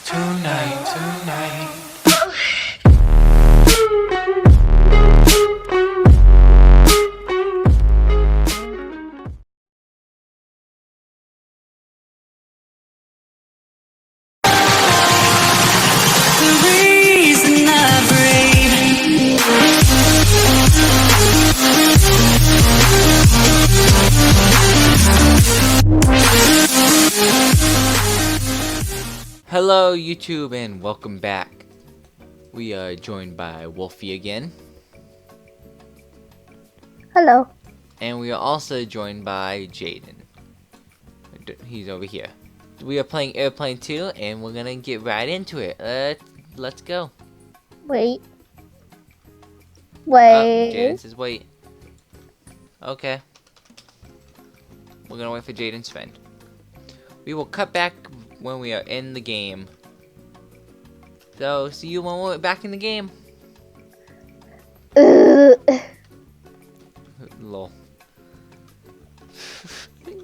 Tonight. The reason I breathe. Hello YouTube and welcome back. We are joined by Wolfie again. Hello. And we are also joined by Jaden. He's over here. We are playing Airplane 2 and we're gonna get right into it. Let's go. Wait. Jaden says wait. Okay. We're gonna wait for Jaden's friend. We will cut back when we are in the game. So, see you when we're back in the game. Lol.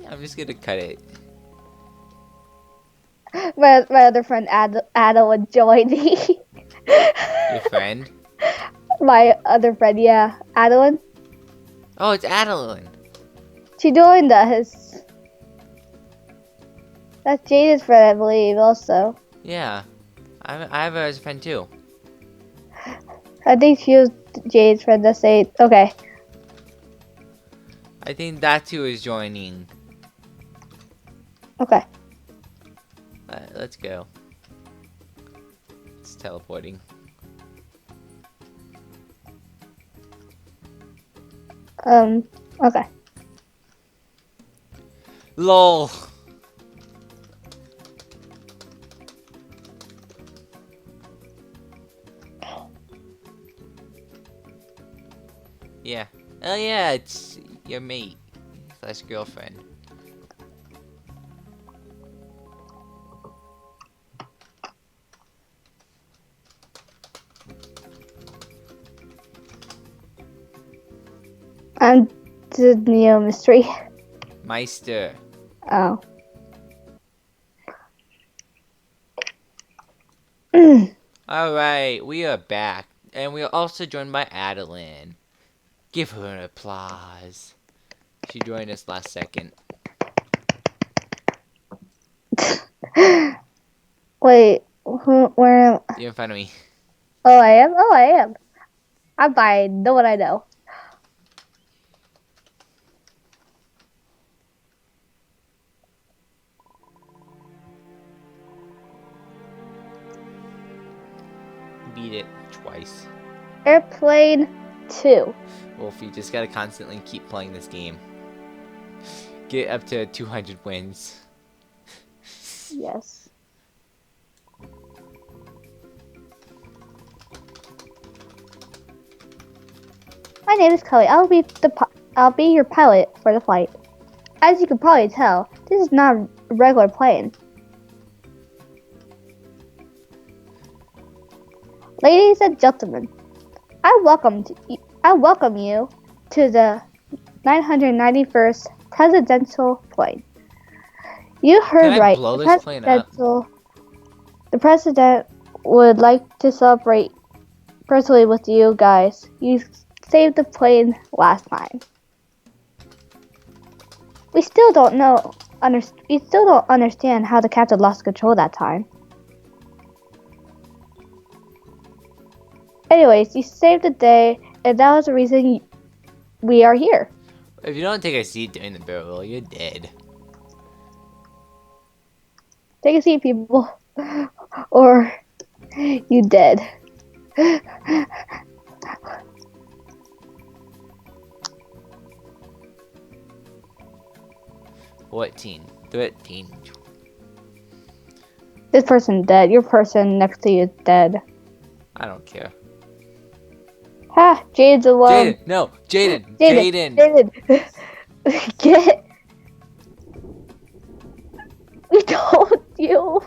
I'm just gonna cut it. my other friend Ada would join me. Your friend? My other friend, yeah, Adeline. Oh, it's Adeline. She joined us. That's Jaden's friend, I believe, also. Yeah. I have her as a friend too. I think she was Jaden's friend that say, okay. I think that's who is joining. Okay. Let's go. It's teleporting. Okay. LOL. Yeah. Oh yeah, it's your mate / girlfriend. I'm the Neo Mystery. Meister. Oh. Alright, we are back. And we are also joined by Adeline. Give her an applause. She joined us last second. Wait, where am You're in front of me. Oh, I am? Oh, I am. I'm fine. Know what I know. Beat it twice. Airplane 2. Wolf, you just gotta constantly keep playing this game. Get up to 200 wins. Yes. My name is Kelly. I'll be your pilot for the flight. As you can probably tell, this is not a regular plane. Ladies and gentlemen, I welcome you to the 991st presidential plane. You heard Can I right. blow this plane up? The president would like to celebrate personally with you guys. You saved the plane last time. We still don't understand how the captain lost control that time. Anyways, you saved the day, and that was the reason we are here. If you don't take a seat during the barrel roll, you're dead. Take a seat, people, or you dead. 14, 13. This person dead. Your person next to you is dead. I don't care. Ha! Jaden's alone. Jaden, no, Jaden, Jaden. Jaden. Get. We told you.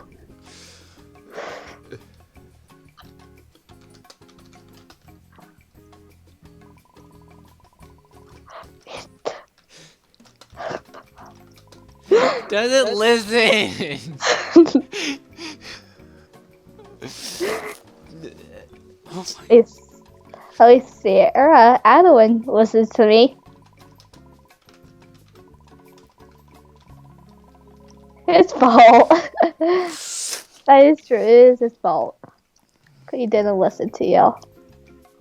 Doesn't listen. Oh my. At least Sarah Adeline listens to me. His fault. That is true. It is his fault. He didn't listen to you.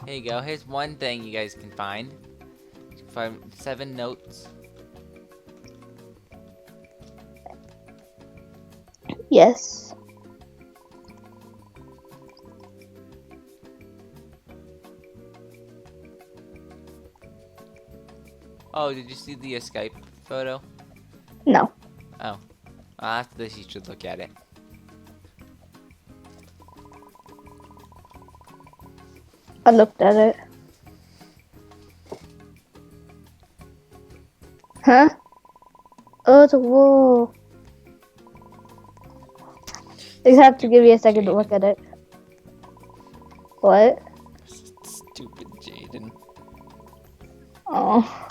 Here you go. Here's one thing you guys can find. You can find 7 notes. Yes. Oh, did you see the Skype photo? No. Oh. After this, you should look at it. I looked at it. Huh? Oh, it's a wall. You have to give me a second to look at it. What? Stupid Jaden. Oh.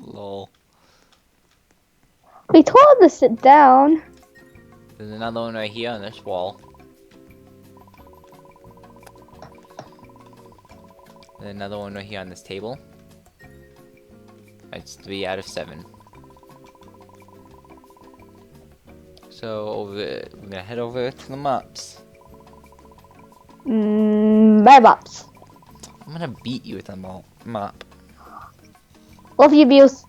Lol. We told him to sit down. There's another one right here on this wall. And another one right here on this table. That's 3 out of 7. So we're gonna head over to the maps. Bad bops. I'm gonna beat you with a mop. Love you, abuse.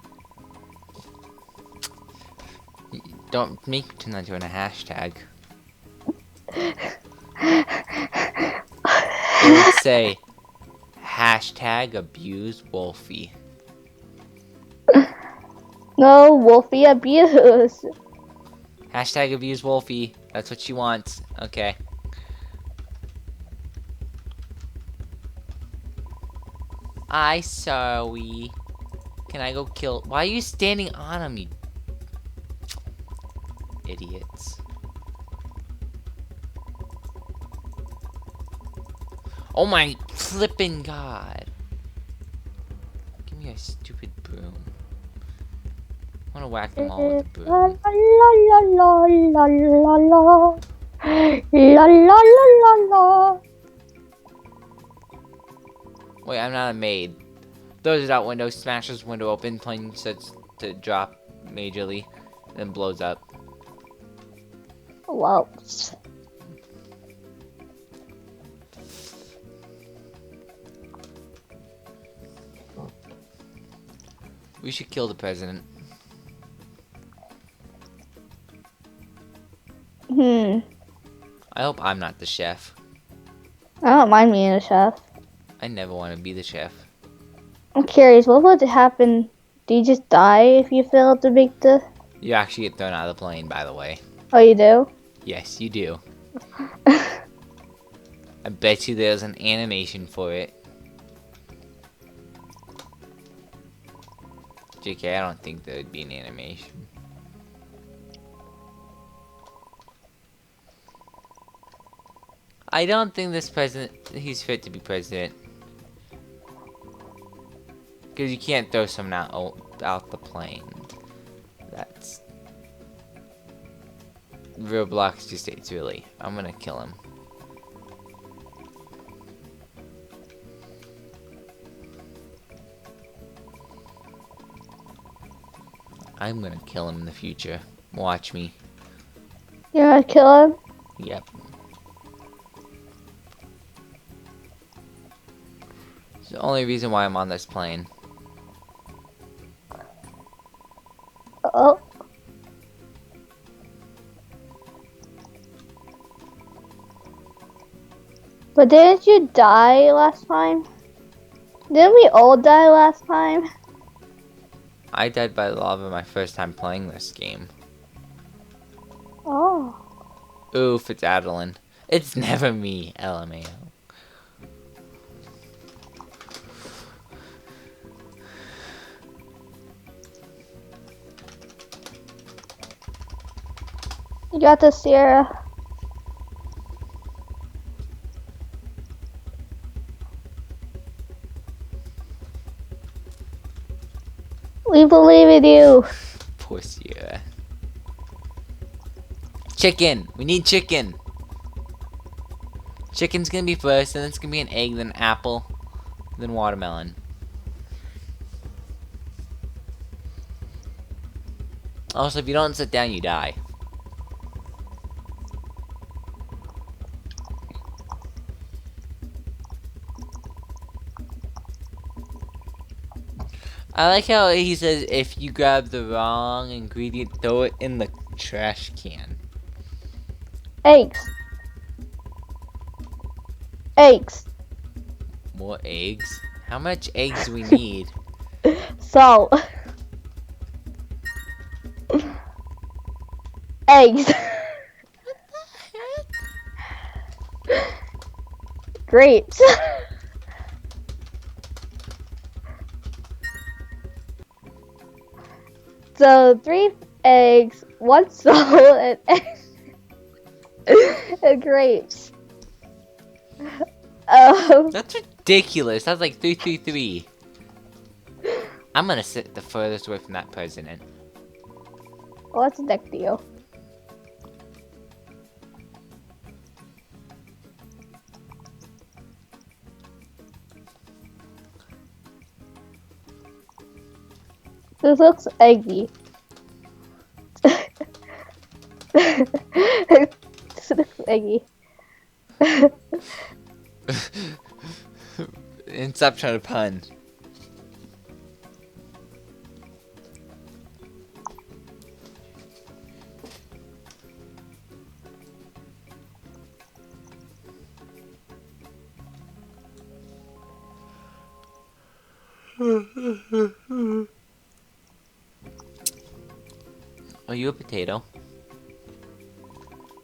Don't make me turn that into a hashtag. It would say hashtag abuse Wolfie. No, Wolfie abuse. Hashtag abuse Wolfie. That's what she wants. Okay. I sorry. Can I go kill? Why are you standing on him, you idiots? Oh my flippin' god. Give me a stupid broom. I wanna whack them all with the La broom. la la la la la. La la la la la. Wait, I'm not a maid. Throws it out window, smashes window open, plane starts to drop majorly, then blows up. Wow. We should kill the president. I hope I'm not the chef. don't mind being a chef. I never want to be the chef. I'm curious, what would happen? Do you just die if you fail to make the... You actually get thrown out of the plane, by the way. Oh, you do? Yes, you do. I bet you there's an animation for it. JK, I don't think there would be an animation. I don't think this president, he's fit to be president. Because you can't throw someone out the plane. That's... Roblox just ate too early. I'm gonna kill him. I'm gonna kill him in the future. Watch me. You're gonna kill him? Yep. It's the only reason why I'm on this plane. Oh. But didn't you die last time? Didn't we all die last time? I died by lava my first time playing this game. Oh. Oof, it's Adeline. It's never me, LMAO. You got this, Sierra. We believe in you. Poor Sierra. Chicken. We need chicken. Chicken's gonna be first, and then it's gonna be an egg, then apple, then watermelon. Also, if you don't sit down, you die. I like how he says if you grab the wrong ingredient, throw it in the trash can. Eggs. Eggs. More eggs? How much eggs do we need? Salt. Eggs. Grapes. So 3 eggs, 1 salt, and grapes. That's ridiculous. That's like 333. I'm gonna sit the furthest away from that president. What's next to you? This looks eggy. This looks eggy. And stop trying to pun. Are you a potato?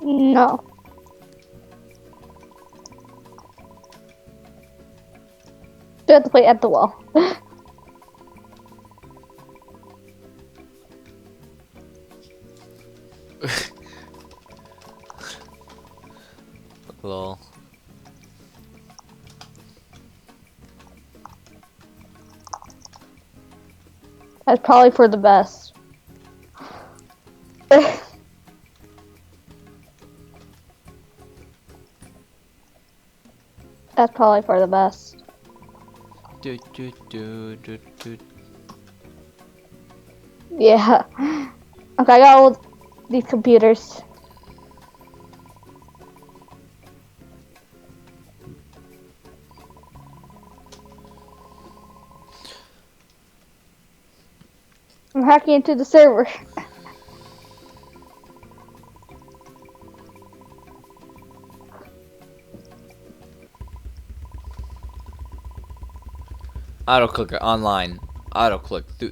No. You have to play at the wall. Lol. That's probably for the best. That's probably for the best. Do, do, do, do, do. Yeah. Okay, I got all these computers. I'm hacking into the server. Auto clicker online. Auto click through.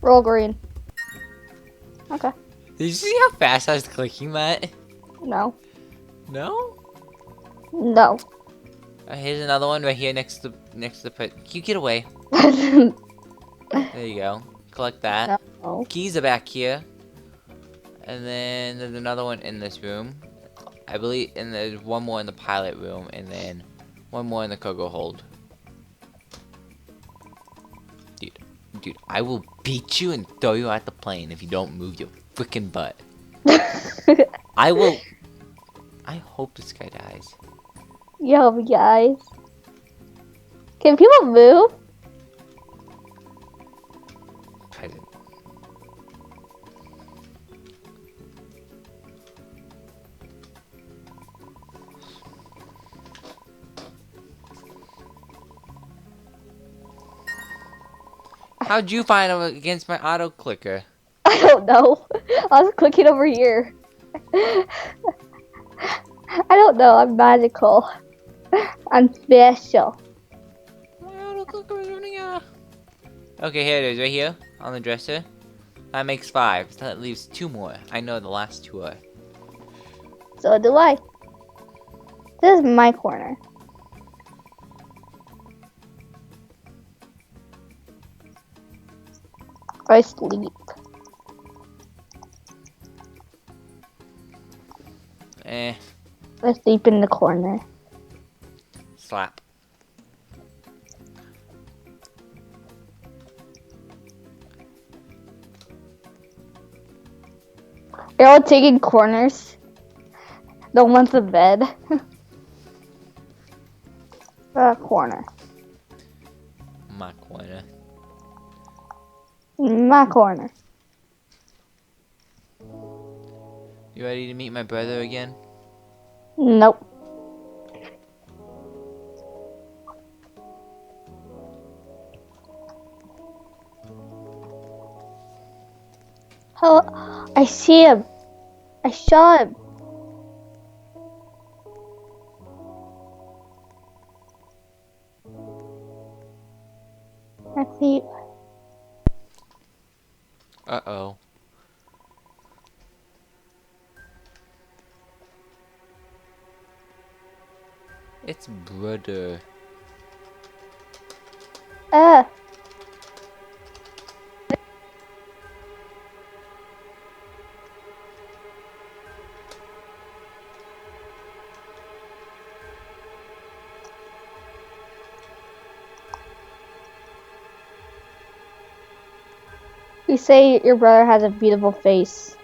Roll green. Okay. Did you see how fast I was clicking that? No. No? No. Here's another one right here next to the put. You get away. There you go. Collect that. No. Keys are back here. And then there's another one in this room. I believe, and there's one more in the pilot room, and then one more in the cargo hold. Dude, I will beat you and throw you out the plane if you don't move your freaking butt. I will. I hope this guy dies. Yo, guys. Can people move? Present. How'd you find him against my auto clicker? I don't know. I was clicking over here. I don't know. I'm magical. I'm special. My auto clicker is running out. Okay, here it is, right here on the dresser. That makes 5. So that leaves 2 more. I know the last 2 are. So do I. This is my corner. I sleep. Eh, I sleep in the corner. slap. You're all taking corners. No one's in bed. Corner. My corner. My corner. You ready to meet my brother again? Nope. Oh, I see him. I saw him. I see. Uh-oh. It's brother. Ah. You say your brother has a beautiful face.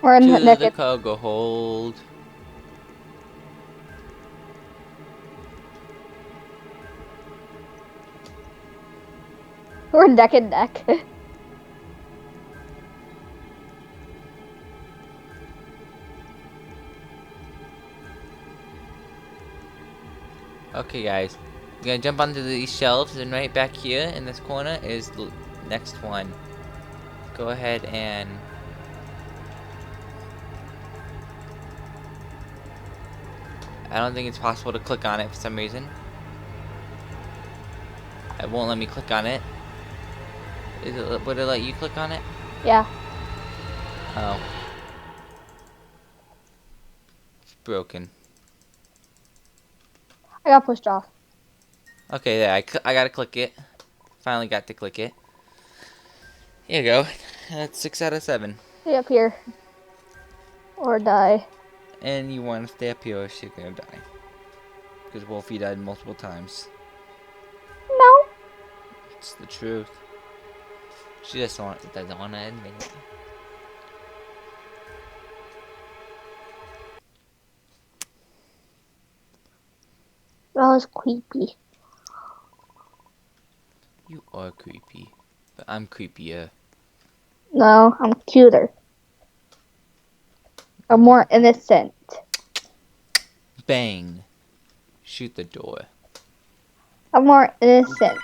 We're in To the naked. cargo hold. We're neck and neck. Okay, guys. We're gonna jump onto these shelves, and right back here in this corner is the next one. Go ahead and... I don't think it's possible to click on it for some reason. It won't let me click on it. Would it let you click on it? Yeah. Oh. It's broken. I got pushed off. Okay, there. I gotta click it. Finally got to click it. Here you go. That's 6 out of 7. Stay up here. Or die. And you want to stay up here or she's gonna die. Because Wolfie died multiple times. No. It's the truth. She just doesn't want to admit it. That was creepy. You are creepy. But I'm creepier. No, I'm cuter. I'm more innocent. Bang. Shoot the door. I'm more innocent.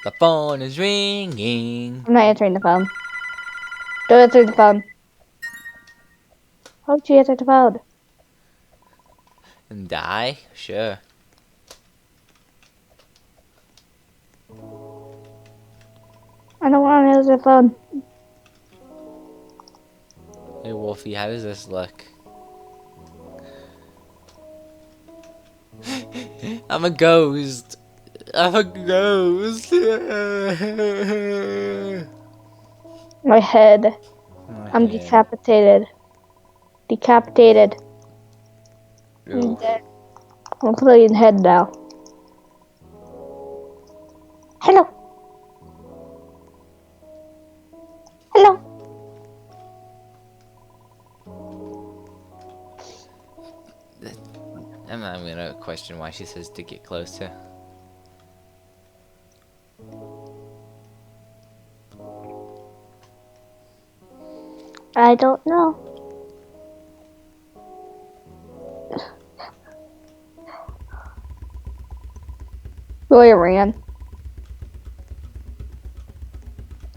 The phone is ringing. I'm not answering the phone. Don't answer the phone. How would you answer the phone? And die? Sure. I don't want to answer the phone. Hey Wolfie, how does this look? I'm a ghost. I'm a ghost. My head. I'm Okay. decapitated. Decapitated. I'm Ooh. dead. I'm playing head now. Hello. Hello. I'm not gonna question why she says to get closer. I don't know. Roy ran.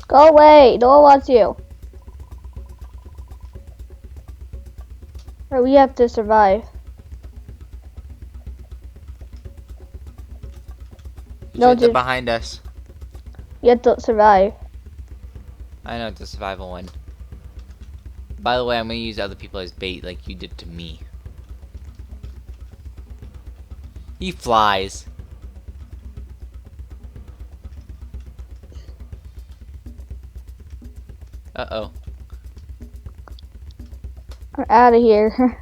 Go away. No one wants you. Or we have to survive. It's No, right there just behind us. we have to survive. I know it's a survival one. By the way, I'm gonna use other people as bait like you did to me. He flies. Uh-oh. We're out of here.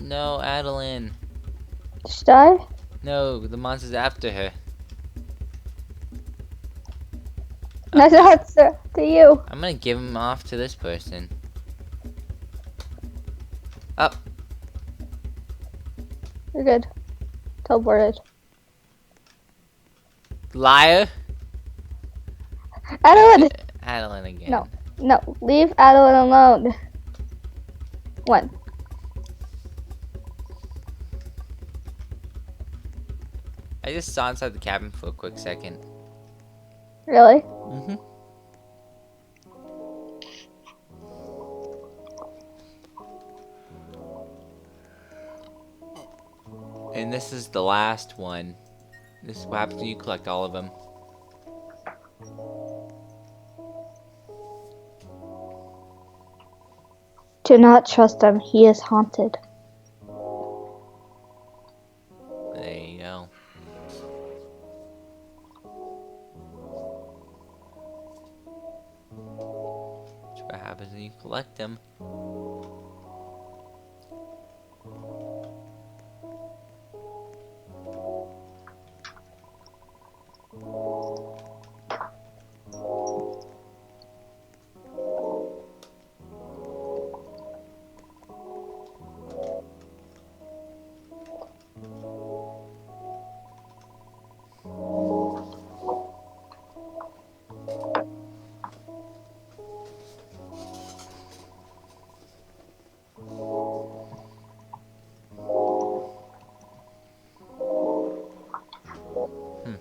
No, Adeline. Should I? No, the monster's after her. That's not to you. I'm gonna give him off to this person. Up. You're good. Teleported. Liar. Adeline! Adeline again. No. No. Leave Adeline alone. 1. I just saw inside the cabin for a quick second. Really? Mm-hmm. And this is the last one. This is what happens when you collect all of them. Do not trust him. He is haunted. There you go. That's what happens when you collect them.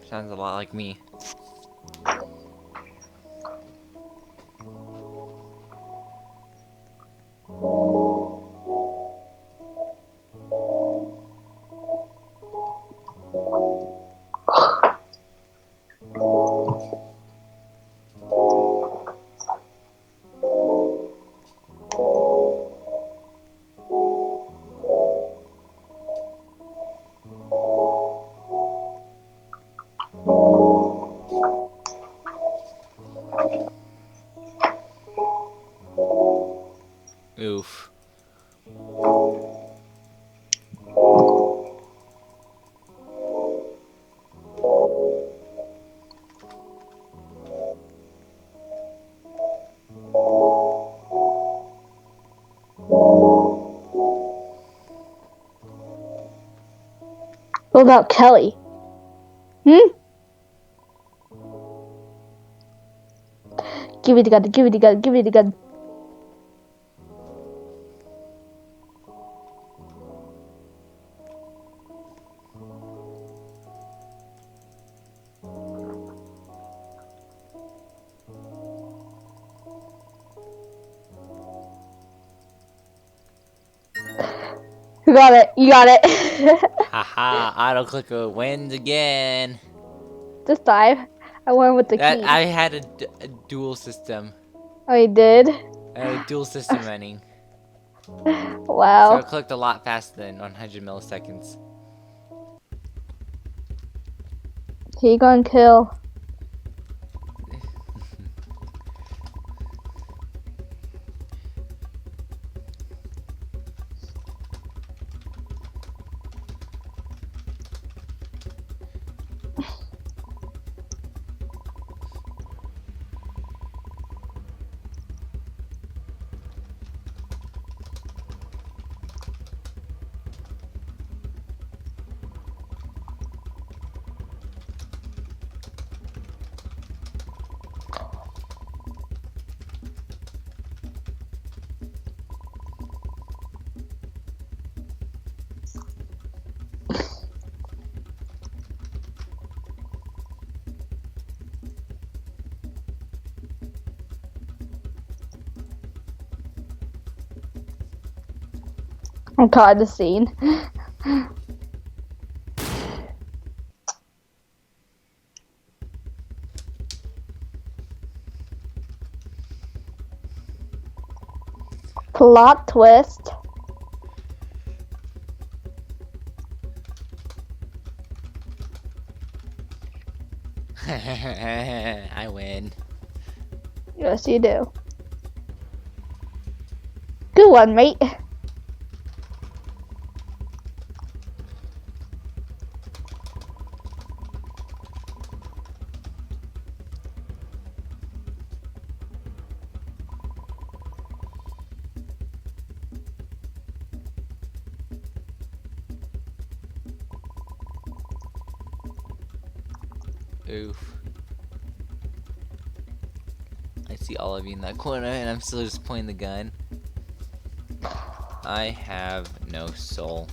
Sounds a lot like me. Oof. What about Kelly? Give me the gun, give me the gun, give me the gun. You got it, you got it. Haha, auto clicker wins again. This time, I went with the That key. I had a dual system. Oh, you did? I had a dual system running. So Wow. I clicked a lot faster than 100 milliseconds. He gonna kill. I caught the scene. Plot twist. I win. Yes, you do. Good one, mate. Oof. I see all of you in that corner, and I'm still just pointing the gun. I have no soul.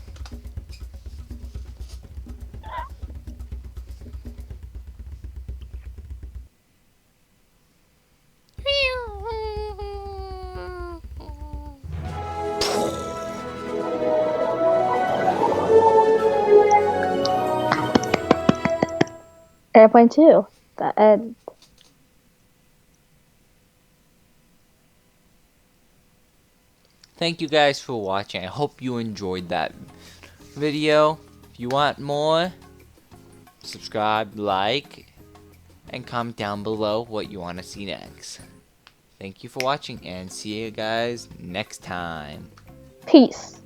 Airplane 2. The end. Thank you guys for watching. I hope you enjoyed that video. If you want more, subscribe, like, and comment down below what you want to see next. Thank you for watching, and see you guys next time. Peace.